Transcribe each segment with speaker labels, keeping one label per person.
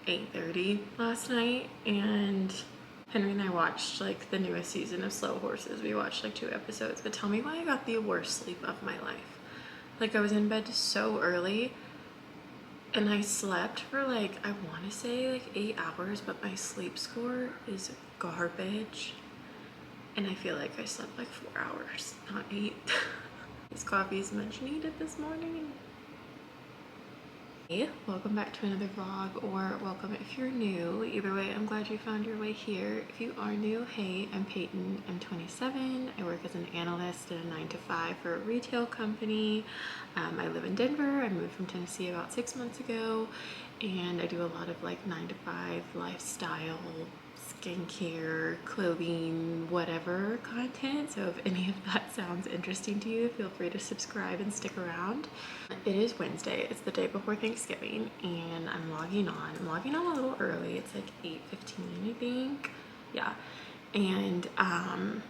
Speaker 1: 8:30 last night, and Henry and I watched like the newest season of Slow Horses. We watched like 2 episodes, but tell me why I got the worst sleep of my life. Like, I was in bed so early and I slept for like, I want to say like 8 hours, but my sleep score is garbage. And I feel like I slept like 4 hours, not 8. This coffee is much needed this morning. Hey, welcome back to another vlog, or welcome if you're new. Either way, I'm glad you found your way here. If you are new, hey, I'm Payton. I'm 27. I work as an analyst at a 9-to-5 for a retail company. I live in Denver. I moved from Tennessee about 6 months ago, and I do a lot of like 9-to-5 lifestyle, skincare, clothing, whatever content. So if any of that sounds interesting to you, feel free to subscribe and stick around. It is Wednesday. It's the day before Thanksgiving, and I'm logging on. I'm logging on a little early. It's like 8:15, I think. Yeah. And I'm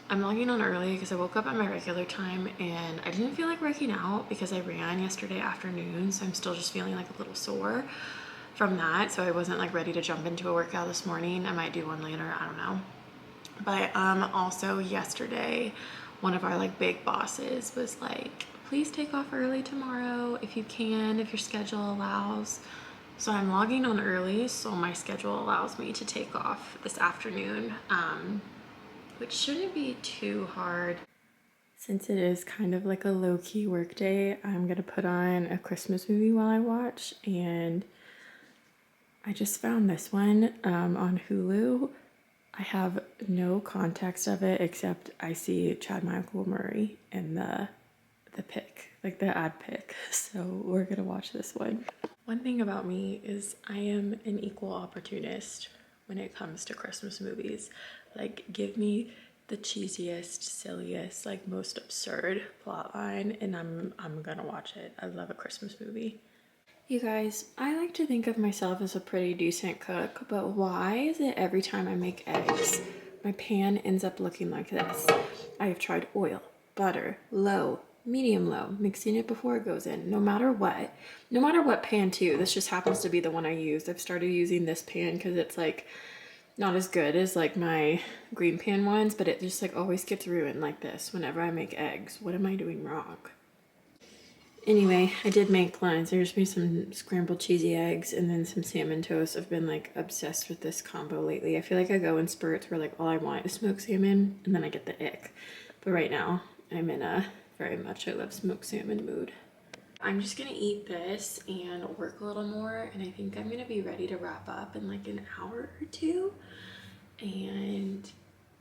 Speaker 1: logging on early because I woke up at my regular time and I didn't feel like working out because I ran yesterday afternoon, so I'm still just feeling like a little sore from that. So I wasn't like ready to jump into a workout this morning. I might do one later, I don't know. But also yesterday, one of our like big bosses was like, please take off early tomorrow if you can, if your schedule allows. So I'm logging on early so my schedule allows me to take off this afternoon, which shouldn't be too hard. Since it is kind of like a low-key work day, I'm gonna put on a Christmas movie while I watch, and I just found this one on Hulu. I have no context of it except I see Chad Michael Murray in the pic, like the ad pic. So we're gonna watch this one. One thing about me is I am an equal opportunist when it comes to Christmas movies. Like, give me the cheesiest, silliest, like most absurd plotline, and I'm gonna watch it. I love a Christmas movie. You guys, I like to think of myself as a pretty decent cook, but why is it every time I make eggs, my pan ends up looking like this? I have tried oil, butter, low, medium low, mixing it before it goes in, no matter what pan too. This just happens to be the one I used. I've started using this pan because it's like not as good as like my green pan ones, but it just like always gets ruined like this whenever I make eggs. What am I doing wrong? Anyway, I did make plans. There's me some scrambled cheesy eggs and then some salmon toast. I've been like obsessed with this combo lately. I feel like I go in spurts where like all I want is smoked salmon and then I get the ick. But right now I'm in a very much I love smoked salmon mood. I'm just gonna eat this and work a little more, and I think I'm gonna be ready to wrap up in like an hour or two, and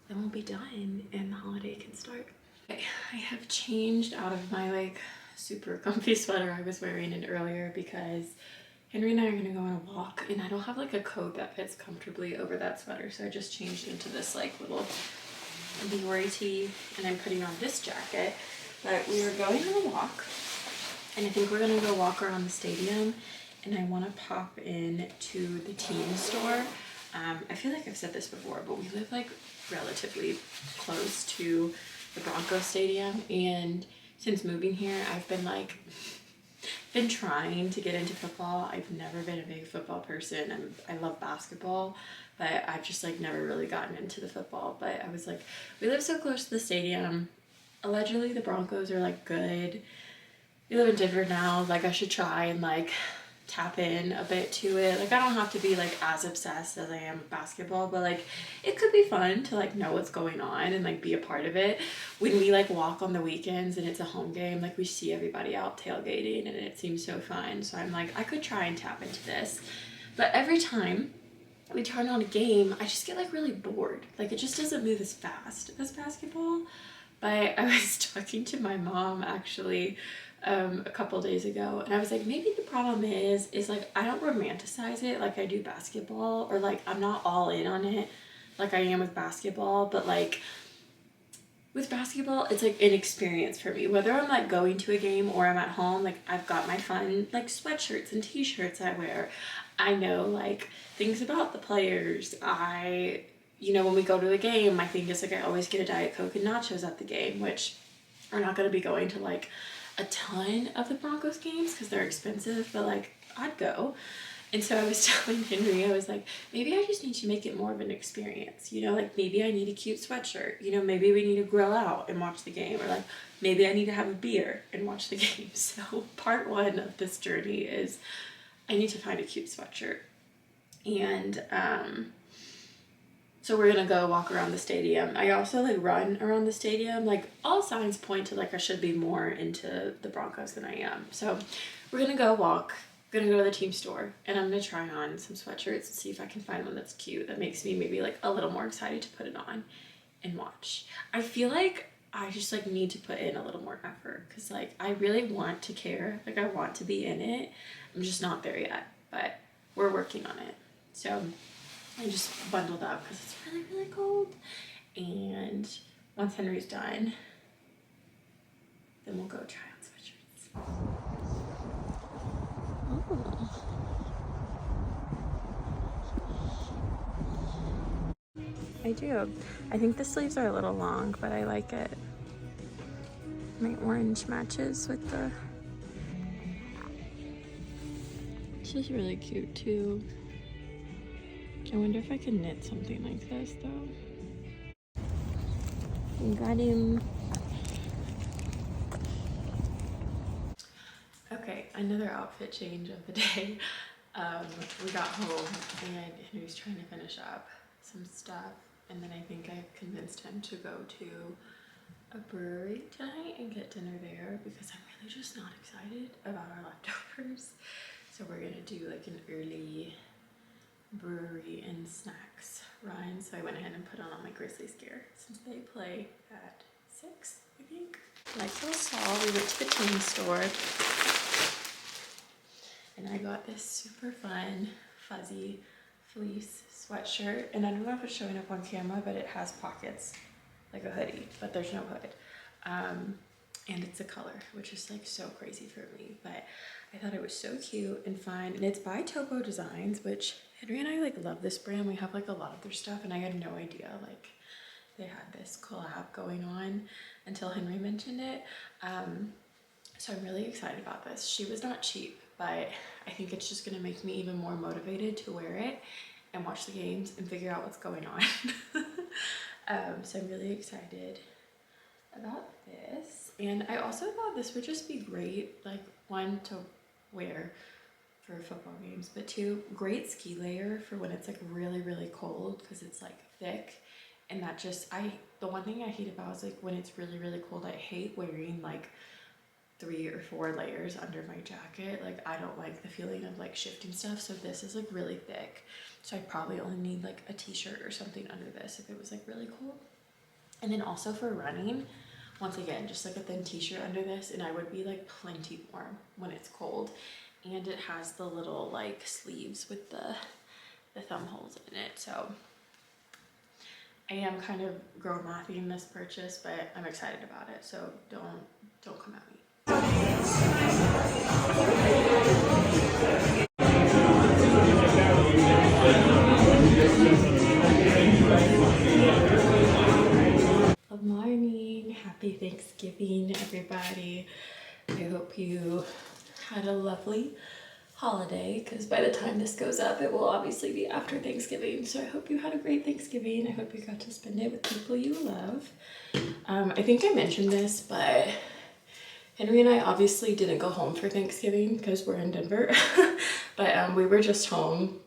Speaker 1: then we'll be done and the holiday can start. Okay, I have changed out of my like super comfy sweater I was wearing it earlier because Henry and I are gonna go on a walk, and I don't have like a coat that fits comfortably over that sweater, so I just changed into this like little Dior tee, and I'm putting on this jacket. But we were going on a walk, and I think we're gonna go walk around the stadium, and I want to pop in to the team store. I feel like I've said this before, but we live like relatively close to the Broncos stadium, and since moving here, I've been trying to get into football. I've never been a big football person. I love basketball, but I've just like never really gotten into the football. But I was like, we live so close to the stadium. Allegedly, the Broncos are like good. We live in Denver now. Like, I should try and like tap in a bit to it. Like, I don't have to be like as obsessed as I am with basketball, but like it could be fun to like know what's going on and like be a part of it. When we like walk on the weekends and it's a home game, like we see everybody out tailgating and it seems so fun. So I'm like, I could try and tap into this. But every time we turn on a game, I just get like really bored. Like, it just doesn't move as fast as basketball. But I was talking to my mom actually a couple days ago, and I was like, maybe the problem is like I don't romanticize it like I do basketball, or like I'm not all in on it like I am with basketball. But like with basketball, it's like an experience for me, whether I'm like going to a game or I'm at home. Like, I've got my fun like sweatshirts and t-shirts I wear. I know like things about the players. You know, when we go to a game, my thing is like I always get a Diet Coke and nachos at the game, which are not going to be going to like a ton of the Broncos games because they're expensive, but like I'd go. And so I was telling Henry, I was like, maybe I just need to make it more of an experience, you know, like maybe I need a cute sweatshirt, you know, maybe we need to grill out and watch the game, or like maybe I need to have a beer and watch the game. So part one of this journey is I need to find a cute sweatshirt. And so we're gonna go walk around the stadium. I also like run around the stadium. Like all signs point to like I should be more into the Broncos than I am. So we're gonna go walk. I'm gonna go to the team store and I'm gonna try on some sweatshirts and see if I can find one that's cute that makes me maybe like a little more excited to put it on and watch. I feel like I just like need to put in a little more effort because like I really want to care. Like I want to be in it. I'm just not there yet, but we're working on it. So I just bundled up because it's really, really cold. And once Henry's done, then we'll go try on sweatshirts. Oh. I do. I think the sleeves are a little long, but I like it. My orange matches with the... This is really cute too. I wonder if I can knit something like this though. Got him. Okay, another outfit change of the day. We got home and he was trying to finish up some stuff, and then I think I convinced him to go to a brewery tonight and get dinner there because I'm really just not excited about our leftovers. So we're gonna do like an early brewery and snacks run. So I went ahead and put on all my Grizzlies gear since they play at 6, I think. Like you saw, we went to the team store and I got this super fun fuzzy fleece sweatshirt, and I don't know if it's showing up on camera, but it has pockets like a hoodie, but there's no hood. And it's a color, which is like so crazy for me, but I thought it was so cute and fun. And it's by Topo Designs, which Henry and I like love this brand. We have like a lot of their stuff, and I had no idea like they had this collab going on until Henry mentioned it. So I'm really excited about this. She was not cheap, but I think it's just gonna make me even more motivated to wear it and watch the games and figure out what's going on. So I'm really excited about this. And I also thought this would just be great, like one, to wear for football games, but two, great ski layer for when it's like really, really cold because it's like thick. And that just, the one thing I hate about is like when it's really, really cold, I hate wearing like 3 or 4 layers under my jacket. Like I don't like the feeling of like shifting stuff. So this is like really thick. So I probably only need like a t-shirt or something under this if it was like really cold. And then also for running, once again, just like a thin t-shirt under this, and I would be like plenty warm when it's cold. And it has the little like sleeves with the thumb holes in it. So I am kind of girl mathing this purchase, but I'm excited about it. So don't come at me. Good morning, happy Thanksgiving, everybody. I hope you had a lovely holiday, because by the time this goes up, it will obviously be after Thanksgiving. So I hope you had a great Thanksgiving. I hope you got to spend it with people you love. I think I mentioned this, but Henry and I obviously didn't go home for Thanksgiving because we're in Denver. But we were just home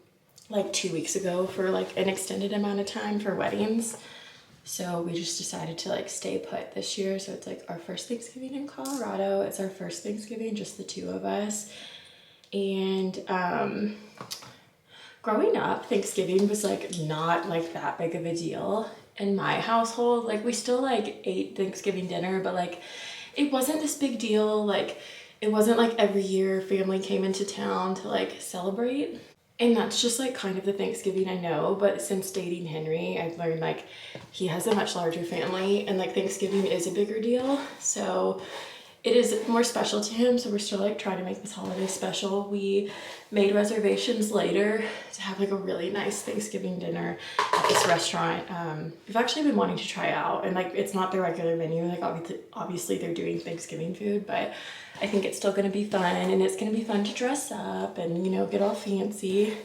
Speaker 1: like 2 weeks ago for like an extended amount of time for weddings. So we just decided to like stay put this year. So it's like our first Thanksgiving in Colorado. It's our first Thanksgiving, just the two of us. And growing up, Thanksgiving was like not like that big of a deal in my household. Like we still like ate Thanksgiving dinner, but like it wasn't this big deal. Like it wasn't like every year family came into town to like celebrate. And that's just like kind of the Thanksgiving I know. But since dating Henry, I've learned like he has a much larger family and like Thanksgiving is a bigger deal. So it is more special to him, so we're still like trying to make this holiday special. We made reservations later to have like a really nice Thanksgiving dinner at this restaurant. We've actually been wanting to try out, and like it's not their regular menu, like obviously they're doing Thanksgiving food, but I think it's still gonna be fun, and it's gonna be fun to dress up and, you know, get all fancy.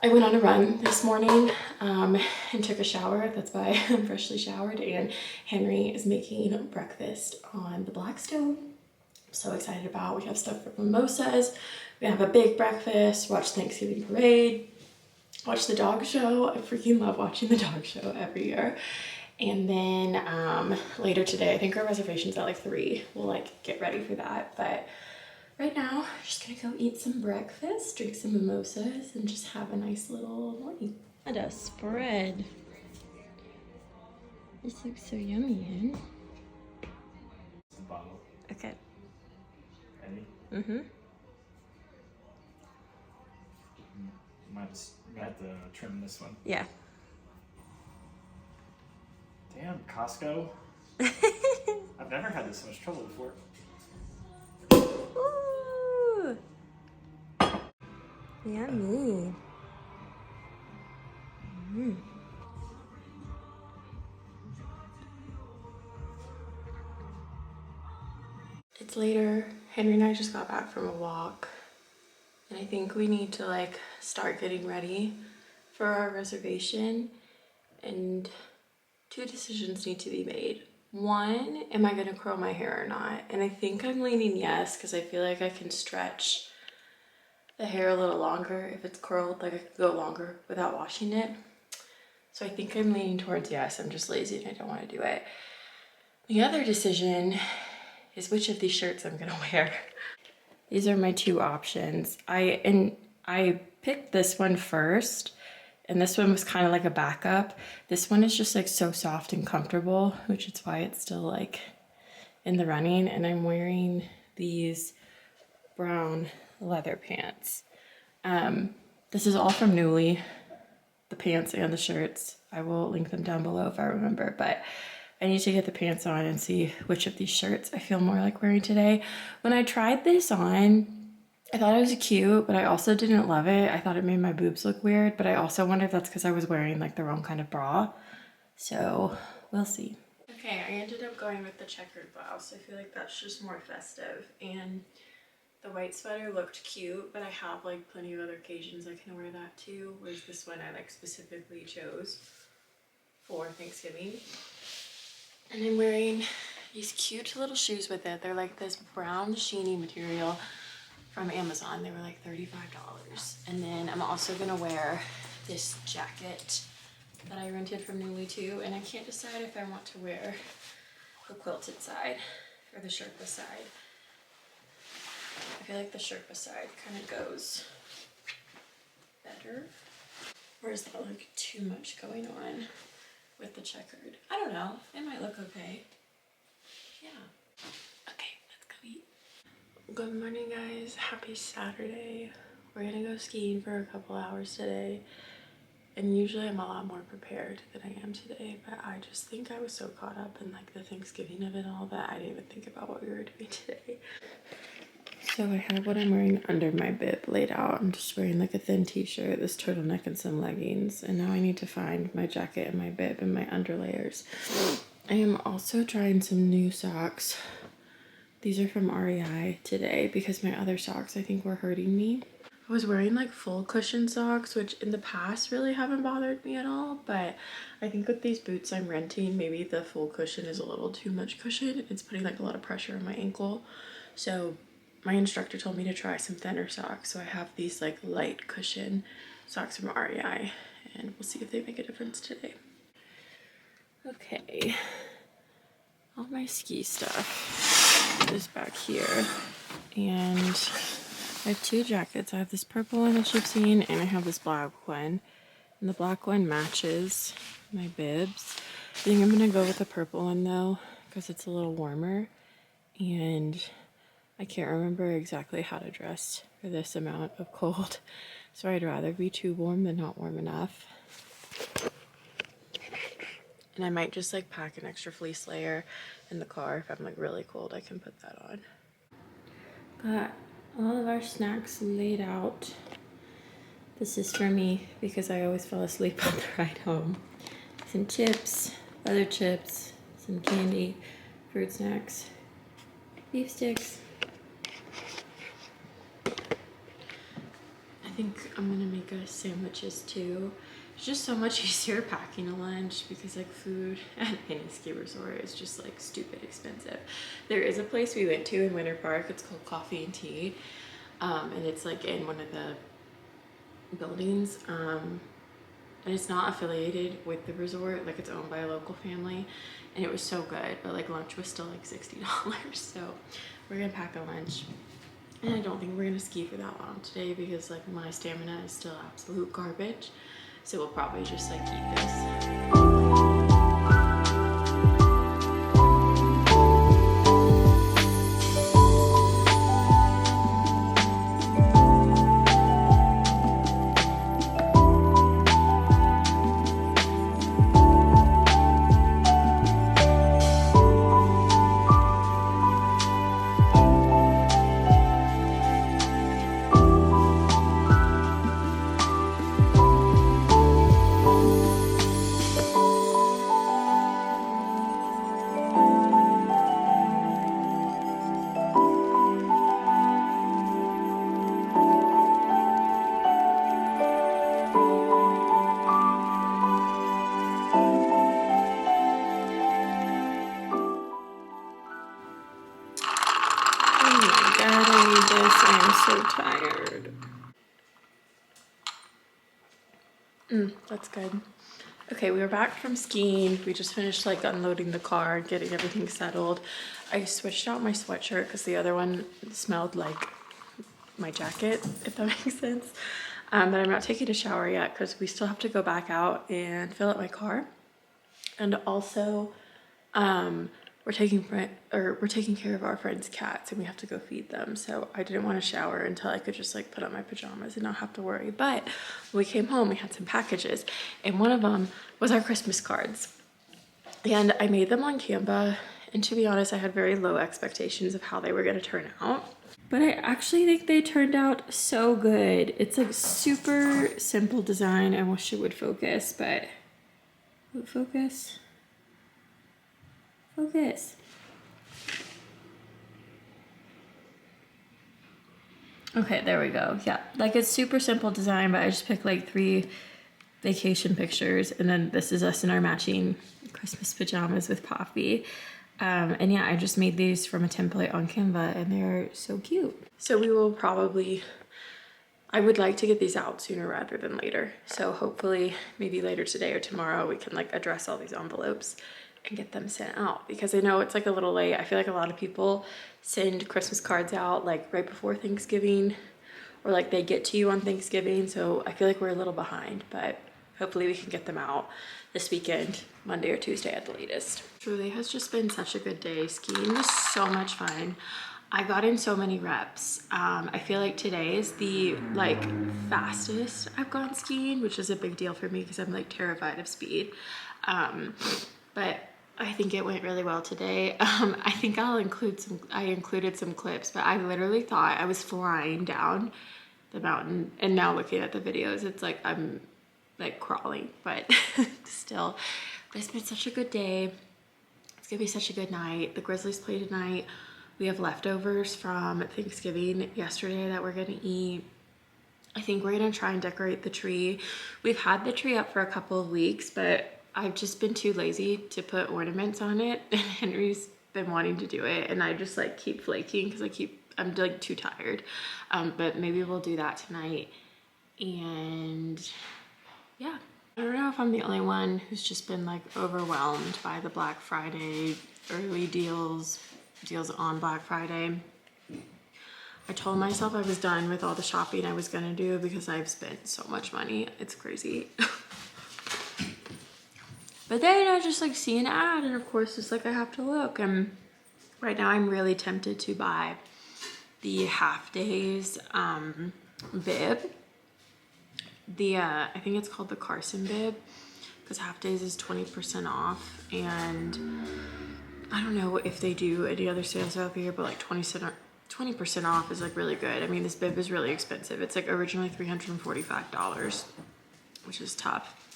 Speaker 1: I went on a run this morning and took a shower. That's why I'm freshly showered, and Henry is making breakfast on the Blackstone. I'm so excited about. We have stuff for mimosas. We have a big breakfast, watch Thanksgiving parade, watch the dog show. I freaking love watching the dog show every year. And then later today, I think our reservation's at like 3. We'll like get ready for that. But right now, I'm just gonna go eat some breakfast, drink some mimosas, and just have a nice little morning. What a spread. This looks so yummy, huh?
Speaker 2: The bottle.
Speaker 1: Okay.
Speaker 2: Ready?
Speaker 1: Mm-hmm.
Speaker 2: Might have to trim this one.
Speaker 1: Yeah.
Speaker 2: Damn, Costco. I've never had this much trouble before.
Speaker 1: Ooh. Yummy. Mm. It's later. Henry and I just got back from a walk, and I think we need to like start getting ready for our reservation, and 2 decisions need to be made. One, am I gonna curl my hair or not? And I think I'm leaning yes, because I feel like I can stretch the hair a little longer. If it's curled, like I could go longer without washing it. So I think I'm leaning towards yes. I'm just lazy and I don't want to do it. The other decision is which of these shirts I'm gonna wear. These are my 2 options. I picked this one first, and this one was kind of like a backup. This one is just like so soft and comfortable, which is why it's still like in the running. And I'm wearing these brown leather pants. This is all from Nuuly, the pants and the shirts. I will link them down below if I remember, but I need to get the pants on and see which of these shirts I feel more like wearing today. When I tried this on, I thought it was cute, but I also didn't love it. I thought it made my boobs look weird, but I also wonder if that's because I was wearing like the wrong kind of bra. So we'll see. Okay, I ended up going with the checkered blouse. I feel like that's just more festive, and the white sweater looked cute, but I have like plenty of other occasions I can wear that too, whereas this one I like specifically chose for Thanksgiving. And I'm wearing these cute little shoes with it. They're like this brown sheeny material from Amazon. They were like $35. And then I'm also gonna wear this jacket that I rented from Nuuly too, and I can't decide if I want to wear the quilted side or the Sherpa side. I feel like the Sherpa side kind of goes better. Or is that like too much going on with the checkered? I don't know. It might look okay. Yeah. Okay, let's go eat. Good morning, guys. Happy Saturday. We're gonna go skiing for a couple hours today. And usually I'm a lot more prepared than I am today, but I just think I was so caught up in like the Thanksgiving of it all that I didn't even think about what we were doing today. So I have what I'm wearing under my bib laid out. I'm just wearing like a thin t-shirt, this turtleneck, and some leggings. And now I need to find my jacket and my bib and my underlayers. I am also trying some new socks. These are from REI today because my other socks I think were hurting me. I was wearing like full cushion socks, which in the past really haven't bothered me at all, but I think with these boots I'm renting, maybe the full cushion is a little too much cushion. It's putting like a lot of pressure on my ankle. So my instructor told me to try some thinner socks. So I have these like light cushion socks from REI, and we'll see if they make a difference today. Okay, all my ski stuff is back here, and I have 2 jackets. I have this purple one that you've seen, and I have this black one. And the black one matches my bibs. I think I'm gonna go with the purple one though, because it's a little warmer. And I can't remember exactly how to dress for this amount of cold. So I'd rather be too warm than not warm enough. And I might just like pack an extra fleece layer in the car. If I'm like really cold, I can put that on. Got all of our snacks laid out. This is for me because I always fall asleep on the ride home. Some chips, other chips, some candy, fruit snacks, beef sticks. I think I'm gonna make us sandwiches too. It's just so much easier packing a lunch because like food at any ski resort is just like stupid expensive. There is a place we went to in Winter Park. It's called Coffee and Tea, and it's like in one of the buildings, and it's not affiliated with the resort. Like it's owned by a local family, and it was so good. But like lunch was still like $60. So we're gonna pack a lunch. And I don't think we're gonna ski for that long today because like my stamina is still absolute garbage. So we'll probably just like eat this. So tired. That's good. Okay, we were back from skiing. We just finished like unloading the car, getting everything settled. I switched out my sweatshirt because the other one smelled like my jacket, if that makes sense. But I'm not taking a shower yet because we still have to go back out and fill up my car. And also, we're taking care of our friend's cats and we have to go feed them. So I didn't want to shower until I could just like put on my pajamas and not have to worry. But when we came home, we had some packages and one of them was our Christmas cards. And I made them on Canva. And to be honest, I had very low expectations of how they were going to turn out. But I actually think they turned out so good. It's like super simple design. I wish it would focus, but would focus? Focus. Okay, there we go. Yeah, like it's super simple design, but I just picked like 3 vacation pictures, and then this is us in our matching Christmas pajamas with Poppy. And yeah, I just made these from a template on Canva, and they're so cute. So we will probably, I would like to get these out sooner rather than later. So hopefully maybe later today or tomorrow we can like address all these envelopes and get them sent out, because I know it's like a little late. I feel like a lot of people send Christmas cards out like right before Thanksgiving, or like they get to you on Thanksgiving. So I feel like we're a little behind, but hopefully we can get them out this weekend, Monday or Tuesday at the latest. Truly has just been such a good day. Skiing was so much fun. I got in so many reps. I feel like today is the like fastest I've gone skiing, which is a big deal for me because I'm like terrified of speed. But I think it went really well today. I think I included some clips, but I literally thought I was flying down the mountain, and now looking at the videos, it's like I'm like crawling, but still, but it's been such a good day. It's gonna be such a good night. The Grizzlies play tonight. We have leftovers from Thanksgiving yesterday that we're gonna eat. I think we're gonna try and decorate the tree. We've had the tree up for a couple of weeks, but I've just been too lazy to put ornaments on it, and Henry's been wanting to do it, and I just like keep flaking because I'm like too tired. But maybe we'll do that tonight. And yeah, I don't know if I'm the only one who's just been like overwhelmed by the Black Friday early deals on Black Friday. I told myself I was done with all the shopping I was gonna do because I've spent so much money. It's crazy. But then I just like see an ad, and of course it's like I have to look. And right now I'm really tempted to buy the half days bib. I think it's called the Carson bib, because half days is 20% off, and I don't know if they do any other sales out here, but like 20% off is like really good. I mean, this bib is really expensive. It's like originally $345, which is tough,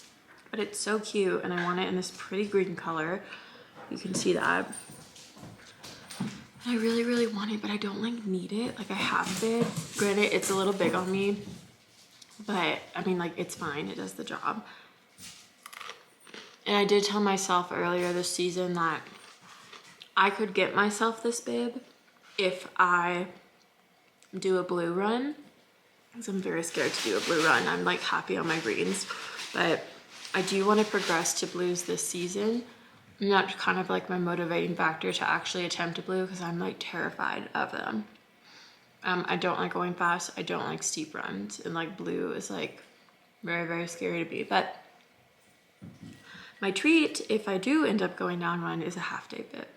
Speaker 1: but it's so cute, and I want it in this pretty green color. You can see that. I really, really want it, but I don't like need it. Like I have bib. Granted, it's a little big on me, but I mean, like it's fine. It does the job. And I did tell myself earlier this season that I could get myself this bib if I do a blue run, because I'm very scared to do a blue run. I'm like happy on my greens, but I do want to progress to blues this season. And that's kind of like my motivating factor to actually attempt a blue, because I'm like terrified of them. I don't like going fast. I don't like steep runs, and like blue is like very, very scary to be. But my treat, if I do end up going down one, is a half day bib.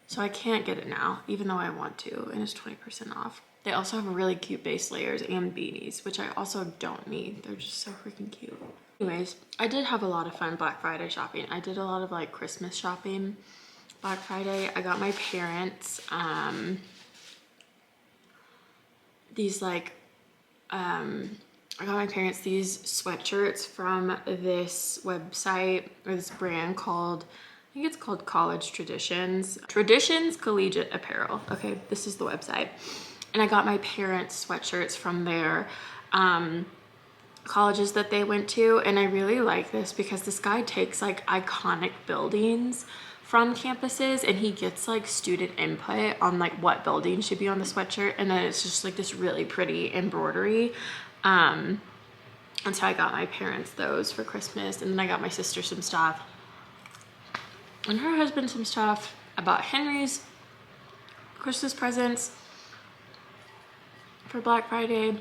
Speaker 1: So I can't get it now, even though I want to, and it's 20% off. They also have really cute base layers and beanies, which I also don't need. They're just so freaking cute. Anyways, I did have a lot of fun Black Friday shopping. I did a lot of like Christmas shopping Black Friday. I got my parents these sweatshirts from this website, or this brand called, I think it's called College Traditions Collegiate Apparel. Okay, this is the website. And I got my parents sweatshirts from their colleges that they went to, and I really like this because this guy takes like iconic buildings from campuses, and he gets like student input on like what building should be on the sweatshirt, and then it's just like this really pretty embroidery. And so I got my parents those for Christmas, and then I got my sister some stuff, and her husband some stuff. I bought Henry's Christmas presents for Black Friday.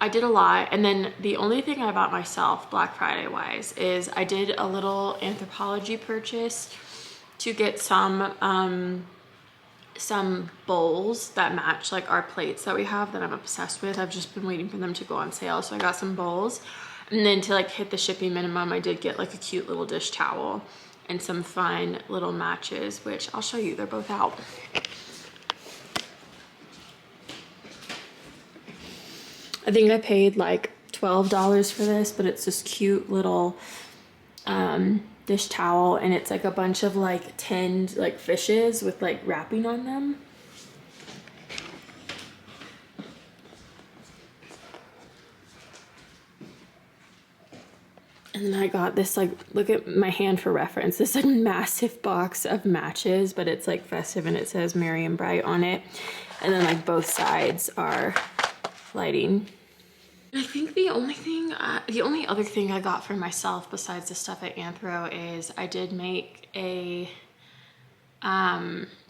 Speaker 1: I did a lot, and then the only thing I bought myself Black Friday wise is I did a little Anthropologie purchase to get some bowls that match like our plates that we have that I'm obsessed with. I've just been waiting for them to go on sale, so I got some bowls. And then to like hit the shipping minimum, I did get like a cute little dish towel and some fun little matches, which I'll show you. They're both out. I think I paid like $12 for this, but it's this cute little dish towel, and it's like a bunch of like tinned like fishes with like wrapping on them. And then I got this, like, look at my hand for reference, this like massive box of matches, but it's like festive, and it says Merry and Bright on it. And then like both sides are lighting. I think the only other thing I got for myself besides the stuff at Anthro is I did make a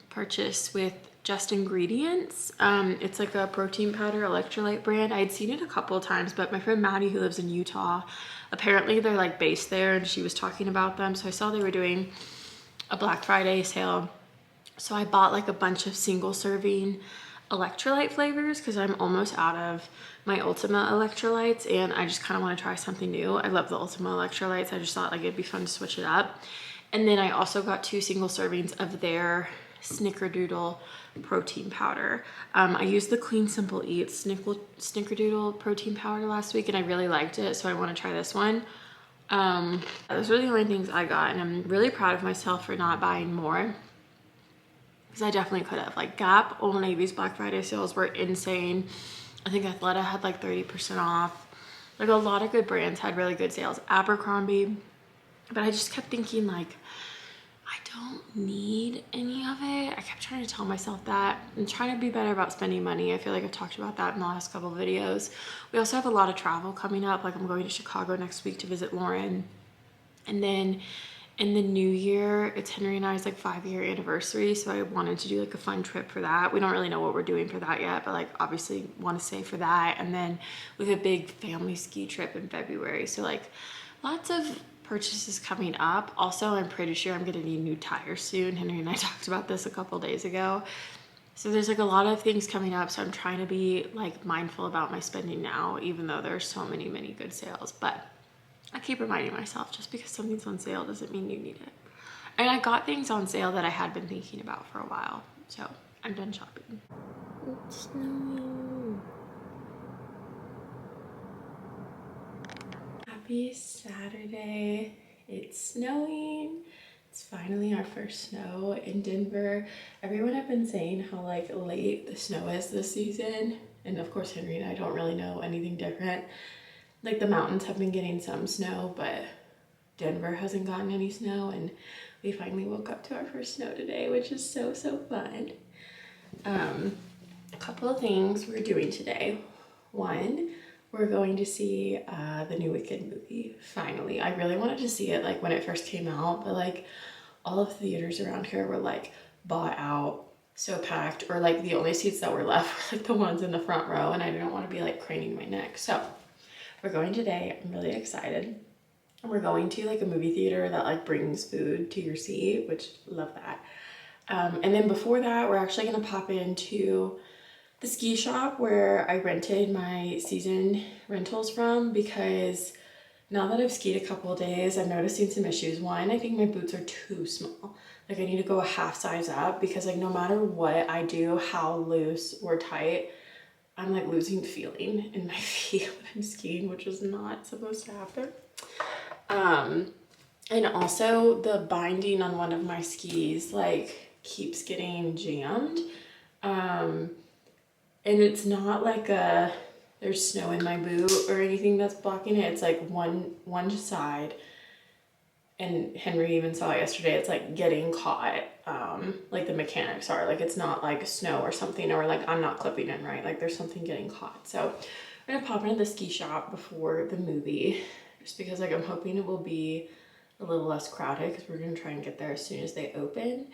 Speaker 1: purchase with Just Ingredients. It's like a protein powder electrolyte brand. I had seen it a couple of times, but my friend Maddie, who lives in Utah, apparently they're like based there, and she was talking about them. So I saw they were doing a Black Friday sale. So I bought like a bunch of single serving electrolyte flavors because I'm almost out of my Ultima electrolytes, and I just kind of want to try something new. I love the Ultima electrolytes. I just thought like it'd be fun to switch it up. And then I also got 2 single servings of their Snickerdoodle protein powder. I used the Clean Simple Eats Snickerdoodle protein powder last week, and I really liked it, so I want to try this one. Those are the only things I got, and I'm really proud of myself for not buying more, because I definitely could have. Like Gap, Old Navy's Black Friday sales were insane. I think Athleta had like 30% off. Like a lot of good brands had really good sales. Abercrombie, but I just kept thinking like, I don't need any of it. I kept trying to tell myself that. I'm trying to be better about spending money. I feel like I've talked about that in the last couple of videos. We also have a lot of travel coming up. Like I'm going to Chicago next week to visit Lauren. And then in the new year, it's Henry and I's like 5-year anniversary. So I wanted to do like a fun trip for that. We don't really know what we're doing for that yet, but like obviously want to save for that. And then we have a big family ski trip in February. So like lots of purchases coming up. Also, I'm pretty sure I'm gonna need new tires soon. Henry and I talked about this a couple days ago. So there's like a lot of things coming up. So I'm trying to be like mindful about my spending now, even though there's so many good sales. But I keep reminding myself, just because something's on sale doesn't mean you need it. And I got things on sale that I had been thinking about for a while. So I'm done shopping. It's snowing. Happy Saturday. It's snowing. It's finally our first snow in Denver. Everyone have been saying how like late the snow is this season. And of course, Henry and I don't really know anything different. Like the mountains have been getting some snow, but Denver hasn't gotten any snow, and we finally woke up to our first snow today, which is so fun. A couple of things we're doing today. One, we're going to see the new Wicked movie, finally. I really wanted to see it like when it first came out, but like all of the theaters around here were like bought out, so packed, or like the only seats that were left were like the ones in the front row, and I didn't want to be like craning my neck. So we're going today. I'm really excited. And we're going to like a movie theater that like brings food to your seat, which love that. And then before that, we're actually gonna pop into the ski shop where I rented my season rentals from, because now that I've skied a couple of days, I'm noticing some issues. One, I think my boots are too small. Like I need to go a half size up, because like no matter what I do, how loose or tight, I'm like losing feeling in my feet when I'm skiing, which is not supposed to happen. And also the binding on one of my skis like keeps getting jammed. And it's not like there's snow in my boot or anything that's blocking it. It's like one side. And Henry even saw it yesterday. It's like getting caught, like the mechanics are. Like it's not like snow or something, or like I'm not clipping in right. Like there's something getting caught. So I'm gonna pop into the ski shop before the movie, just because like I'm hoping it will be a little less crowded, because we're gonna try and get there as soon as they open.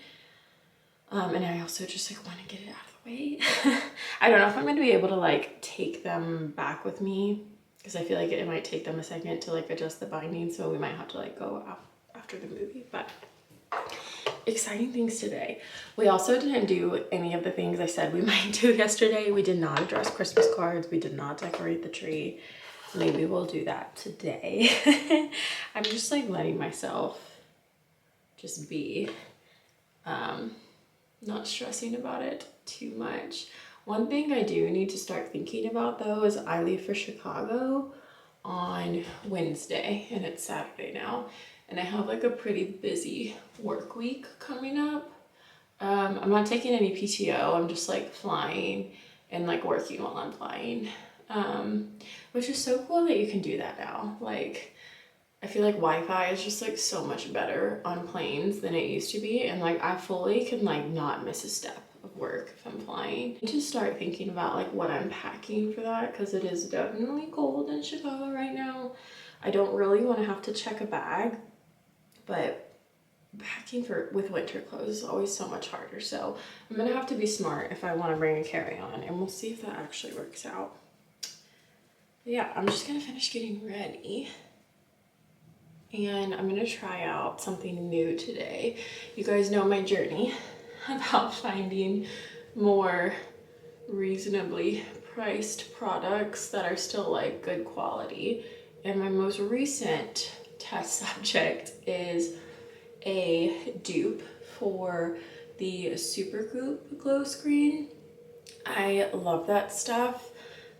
Speaker 1: And I also just like want to get it out of the way. I don't know if I'm gonna be able to like take them back with me, because I feel like it might take them a second to like adjust the binding, so we might have to like go after the movie. But exciting things today. We also didn't do any of the things I said we might do yesterday. We did not address Christmas cards. We did not decorate the tree. Maybe we'll do that today. I'm just like letting myself just be, not stressing about it too much. One thing I do need to start thinking about though is I leave for Chicago on Wednesday, and it's Saturday now, and I have like a pretty busy work week coming up. I'm not taking any PTO. I'm just like flying and like working while I'm flying, which is so cool that you can do that now. Like I feel like Wi-Fi is just like so much better on planes than it used to be, and like I fully can like not miss a step of work if I'm flying. I need to start thinking about like what I'm packing for that, because it is definitely cold in Chicago right now. I don't really want to have to check a bag, but packing with winter clothes is always so much harder. So I'm gonna have to be smart if I want to bring a carry-on, and we'll see if that actually works out. But yeah, I'm just gonna finish getting ready, and I'm gonna try out something new today. You guys know my journey about finding more reasonably priced products that are still like good quality. And my most recent test subject is a dupe for the Super Glow Screen. I love that stuff,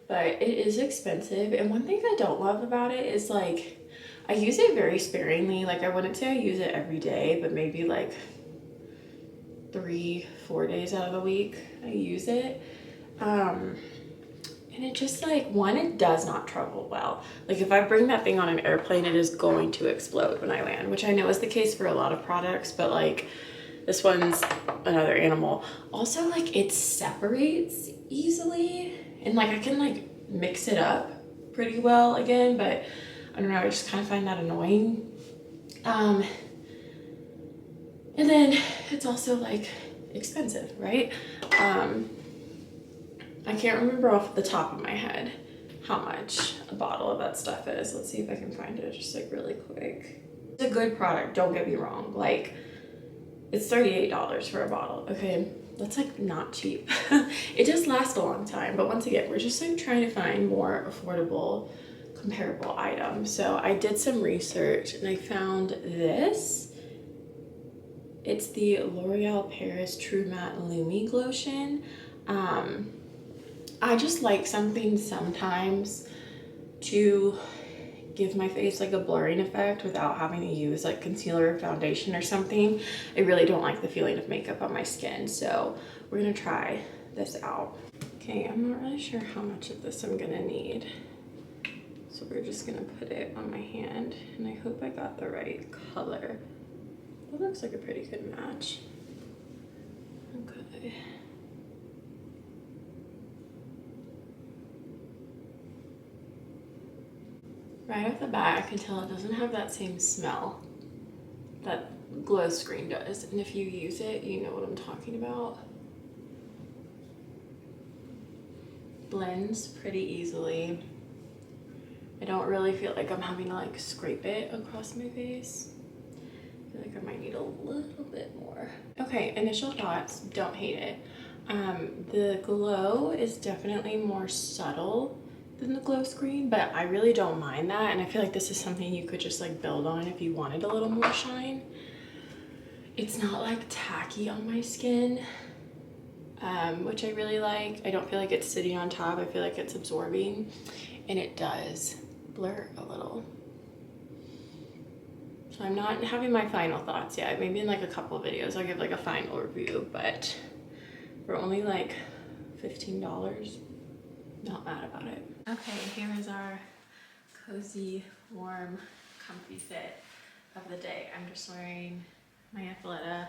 Speaker 1: but it is expensive. And one thing I don't love about it is like, I use it very sparingly. Like I wouldn't say I use it every day, but maybe like 3-4 days out of the week I use it. And it just like, one, it does not travel well. Like if I bring that thing on an airplane, it is going to explode when I land, which I know is the case for a lot of products, but like this one's another animal. Also like it separates easily, and like I can like mix it up pretty well again, but I don't know, I just kind of find that annoying. And then it's also like expensive, right? I can't remember off the top of my head how much a bottle of that stuff is. Let's see if I can find it just like really quick. It's a good product, don't get me wrong. Like it's $38 for a bottle. Okay, that's like not cheap. It does last a long time, but once again, we're just like trying to find more affordable comparable item. So I did some research and I found this. It's the L'Oreal Paris True Matte Lumi Glotion. I just like something sometimes to give my face like a blurring effect without having to use like concealer or foundation or something. I really don't like the feeling of makeup on my skin, so we're gonna try this out. Okay, I'm not really sure how much of this I'm gonna need, so we're just gonna put it on my hand, and I hope I got the right color. It looks like a pretty good match. Okay. Right off the bat, I can tell it doesn't have that same smell that glow screen does. And if you use it, you know what I'm talking about. Blends pretty easily. I don't really feel like I'm having to like scrape it across my face. I feel like I might need a little bit more. Okay, initial thoughts, don't hate it. The glow is definitely more subtle than the glow screen, but I really don't mind that, and I feel like this is something you could just like build on if you wanted a little more shine. It's not like tacky on my skin, which I really like. I don't feel like it's sitting on top. I feel like it's absorbing, and it does blur a little. So I'm not having my final thoughts yet. Maybe in like a couple of videos I'll give like a final review, but for only like $15, not mad about it. Okay, here is our cozy, warm, comfy fit of the day. I'm just wearing my Athleta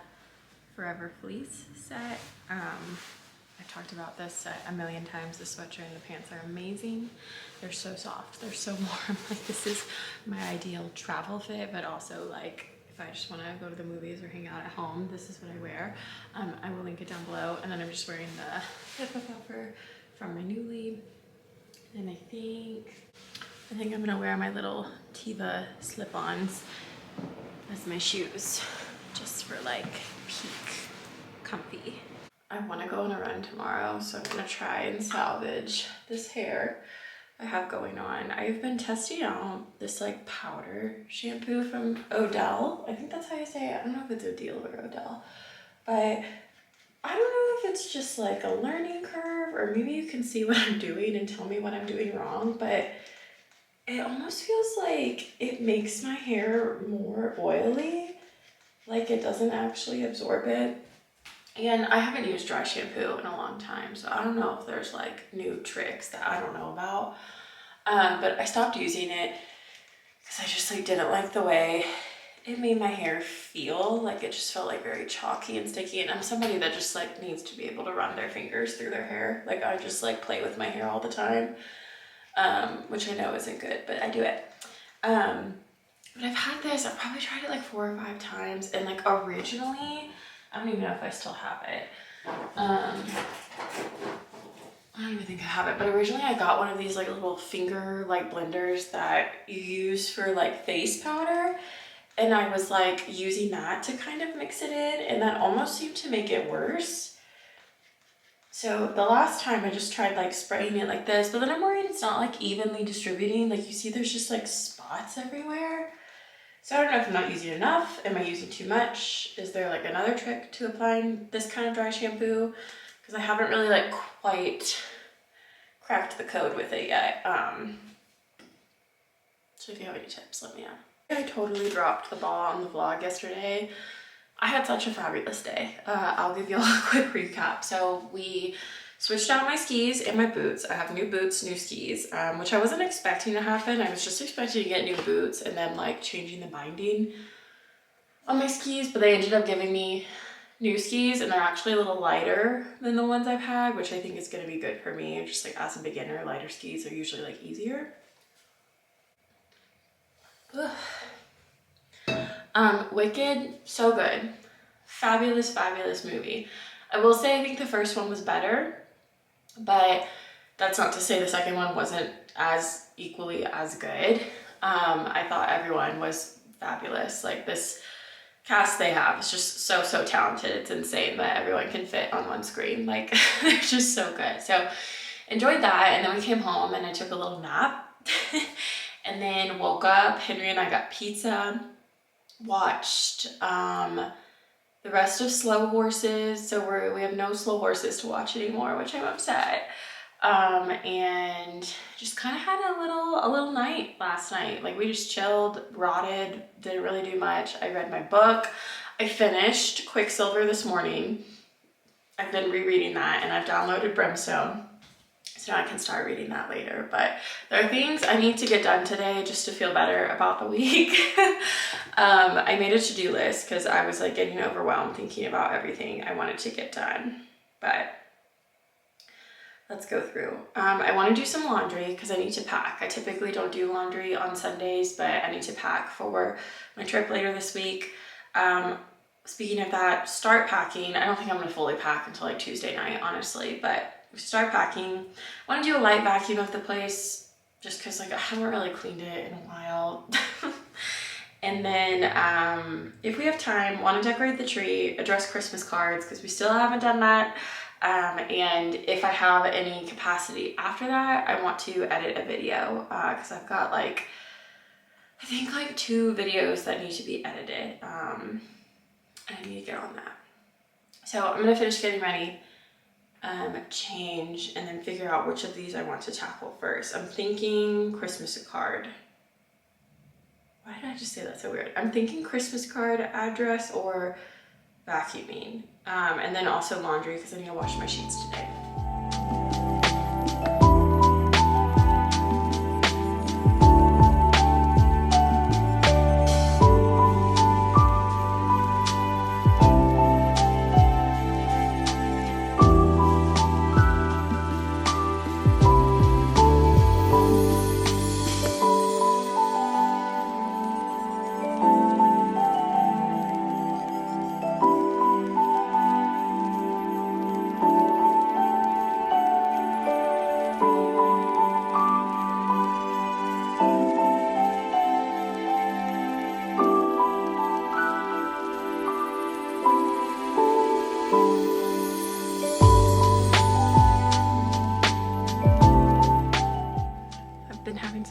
Speaker 1: Forever Fleece set. I've talked about this set a million times. The sweatshirt and the pants are amazing. They're so soft, they're so warm. Like, this is my ideal travel fit, but also like if I just want to go to the movies or hang out at home, this is what I wear. I will link it down below. And then I'm just wearing the hip puffer from my Newly. And I think I'm gonna wear my little Tiva slip-ons as my shoes, just for like peak comfy. I want to go on a run tomorrow, so I'm gonna try and salvage this hair I have going on. I've been testing out this like powder shampoo from Odell. I think that's how you say it. I don't know if it's Odile or Odell, but I don't know if it's just like a learning curve, or maybe you can see what I'm doing and tell me what I'm doing wrong, but it almost feels like it makes my hair more oily, like it doesn't actually absorb it. And I haven't used dry shampoo in a long time, so I don't know if there's like new tricks that I don't know about. But I stopped using it because I just like didn't like the way it made my hair feel. Like, it just felt like very chalky and sticky, and I'm somebody that just like needs to be able to run their fingers through their hair. Like, I just like play with my hair all the time, which I know isn't good, but I do it. But I've had this, I've probably tried it like 4 or 5 times, and like originally, I don't even know if I still have it. I don't even think I have it, but originally I got one of these like little finger like blenders that you use for like face powder, and I was like using that to kind of mix it in, and that almost seemed to make it worse. So the last time I just tried like spraying it like this, but then I'm worried it's not like evenly distributing. Like, you see there's just like spots everywhere. So I don't know if I'm not using enough. Am I using too much? Is there like another trick to applying this kind of dry shampoo? Because I haven't really like quite cracked the code with it yet. So if you have any tips, let me know. I totally dropped the ball on the vlog yesterday. I had such a fabulous day. I'll give you all a quick recap. So we switched out my skis and my boots. I have new boots, new skis, which I wasn't expecting to happen. I was just expecting to get new boots and then like changing the binding on my skis, but they ended up giving me new skis, and they're actually a little lighter than the ones I've had, which I think is going to be good for me. Just like as a beginner, lighter skis are usually like easier. Wicked, so good. Fabulous, fabulous movie. I will say I think the first one was better, but that's not to say the second one wasn't as equally as good. I thought everyone was fabulous. Like, this cast they have is just so, so talented. It's insane that everyone can fit on one screen. Like, they're just so good. So enjoyed that, and then we came home and I took a little nap. and then woke up. Henry and I got pizza, watched the rest of Slow Horses. So we have no Slow Horses to watch anymore, which I'm upset. And just kind of had a little night last night. Like, we just chilled, rotted, didn't really do much. I read my book. I finished Quicksilver this morning. I've been rereading that, and I've downloaded Brimstone, so now I can start reading that later. But there are things I need to get done today just to feel better about the week. I made a to-do list because I was like getting overwhelmed thinking about everything I wanted to get done. But let's go through. I want to do some laundry because I need to pack. I typically don't do laundry on Sundays, but I need to pack for my trip later this week. Speaking of that, start packing. I don't think I'm going to fully pack until like Tuesday night, honestly, but start packing. I want to do a light vacuum of the place just because like I haven't really cleaned it in a while. And then if we have time, want to decorate the tree, address Christmas cards because we still haven't done that. And if I have any capacity after that, I want to edit a video because I've got like, I think like 2 videos that need to be edited. I need to get on that. So I'm going to finish getting ready, change, and then figure out which of these I want to tackle first. I'm thinking Christmas card. Why did I just say that so weird? I'm thinking Christmas card address or vacuuming. And then also laundry because I need to wash my sheets today.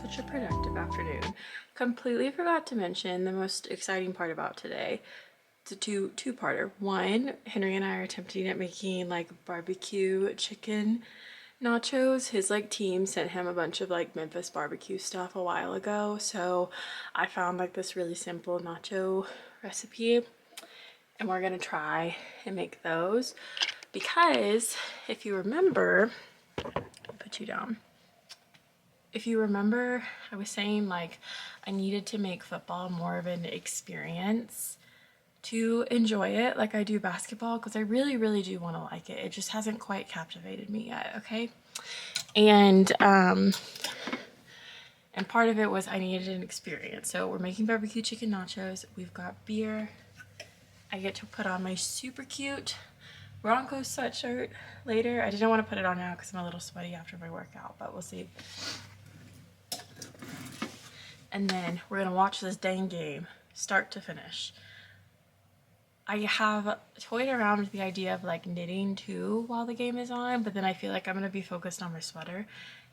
Speaker 1: Such a productive afternoon. Completely forgot to mention the most exciting part about today. It's a two-parter. One, Henry and I are attempting at making like barbecue chicken nachos. His like team sent him a bunch of like Memphis barbecue stuff a while ago, so I found like this really simple nacho recipe, and we're gonna try and make those because if you remember, I'll put you down. If you remember, I was saying like I needed to make football more of an experience to enjoy it like I do basketball because I really do want to like it. It just hasn't quite captivated me yet, okay? And part of it was I needed an experience. So we're making barbecue chicken nachos. We've got beer. I get to put on my super cute Broncos sweatshirt later. I didn't want to put it on now because I'm a little sweaty after my workout, but we'll see. And then we're gonna watch this dang game start to finish. I have toyed around with the idea of like knitting too while the game is on, but then I feel like I'm gonna be focused on my sweater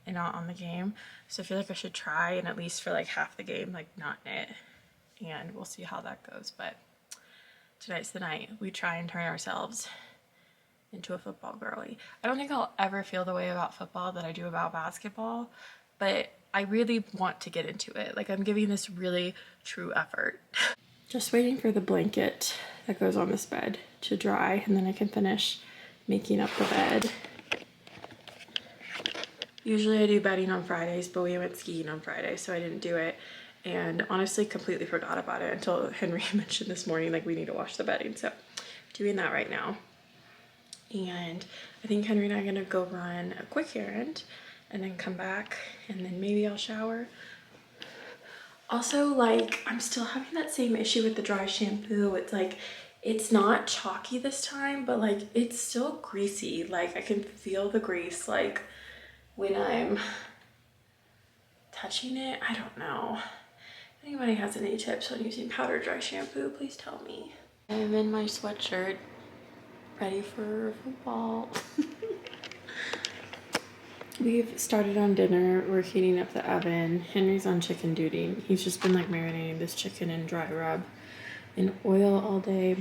Speaker 1: and not on the game. So I feel like I should try and at least for like half the game like not knit, and we'll see how that goes. But tonight's the night we try and turn ourselves into a football girly. I don't think I'll ever feel the way about football that I do about basketball, but I really want to get into it. Like I'm giving this really true effort. Just waiting for the blanket that goes on this bed to dry, and then I can finish making up the bed. Usually I do bedding on Fridays, but we went skiing on Friday, so I didn't do it. And honestly completely forgot about it until Henry mentioned this morning like we need to wash the bedding. So doing that right now. And I think Henry and I are gonna go run a quick errand and then come back, and then maybe I'll shower. Also, like, I'm still having that same issue with the dry shampoo. It's like, it's not chalky this time, but like, it's still greasy. Like, I can feel the grease, like, when I'm touching it. I don't know. If anybody has any tips on using powder dry shampoo, please tell me. I'm in my sweatshirt, ready for football. We've started on dinner. We're heating up the oven. Henry's on chicken duty. He's just been like marinating this chicken in dry rub in oil all day.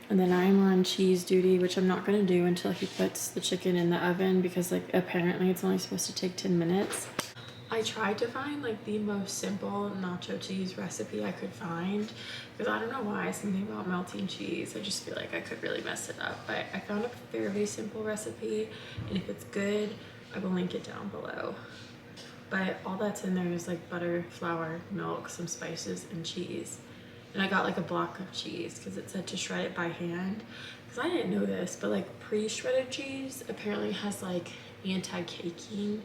Speaker 1: And then I'm on cheese duty, which I'm not gonna do until he puts the chicken in the oven because like apparently it's only supposed to take 10 minutes. I tried to find like the most simple nacho cheese recipe I could find because I don't know why, something about melting cheese, I just feel like I could really mess it up. But I found a fairly simple recipe, and if it's good, I will link it down below. But all that's in there is like butter, flour, milk, some spices, and cheese. And I got like a block of cheese because it said to shred it by hand. Because I didn't know this, but like pre-shredded cheese apparently has like anti-caking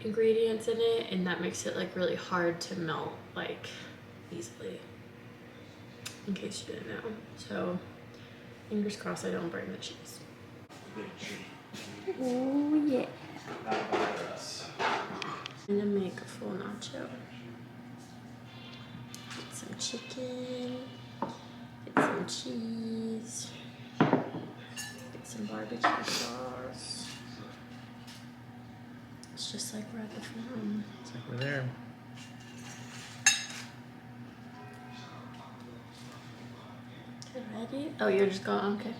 Speaker 1: ingredients in it, and that makes it like really hard to melt like easily. In case you didn't know. So fingers crossed I don't burn the cheese. Oh yeah. I'm gonna make a full nacho. Get some chicken, get some cheese, get some barbecue sauce. It's just like we're at the farm.
Speaker 2: It's like we're there.
Speaker 1: Okay, ready? Oh, you're just going, okay.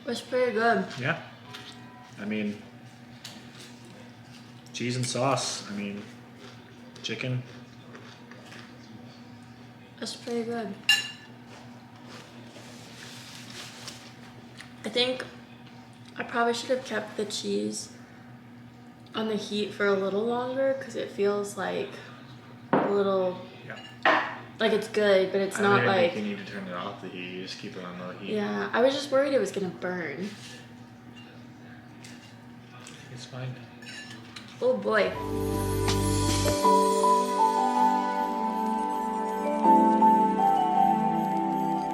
Speaker 1: It's pretty good.
Speaker 2: Yeah. I mean, cheese and sauce. I mean, chicken.
Speaker 1: It's pretty good. I think I probably should have kept the cheese on the heat for a little longer because it feels like a little,
Speaker 2: Yeah.
Speaker 1: like it's good, but it's
Speaker 2: I
Speaker 1: not
Speaker 2: don't
Speaker 1: like.
Speaker 2: think you need to turn it off the heat. You just keep it on low heat.
Speaker 1: Yeah, I was just worried it was gonna burn.
Speaker 2: It's fine.
Speaker 1: Oh boy.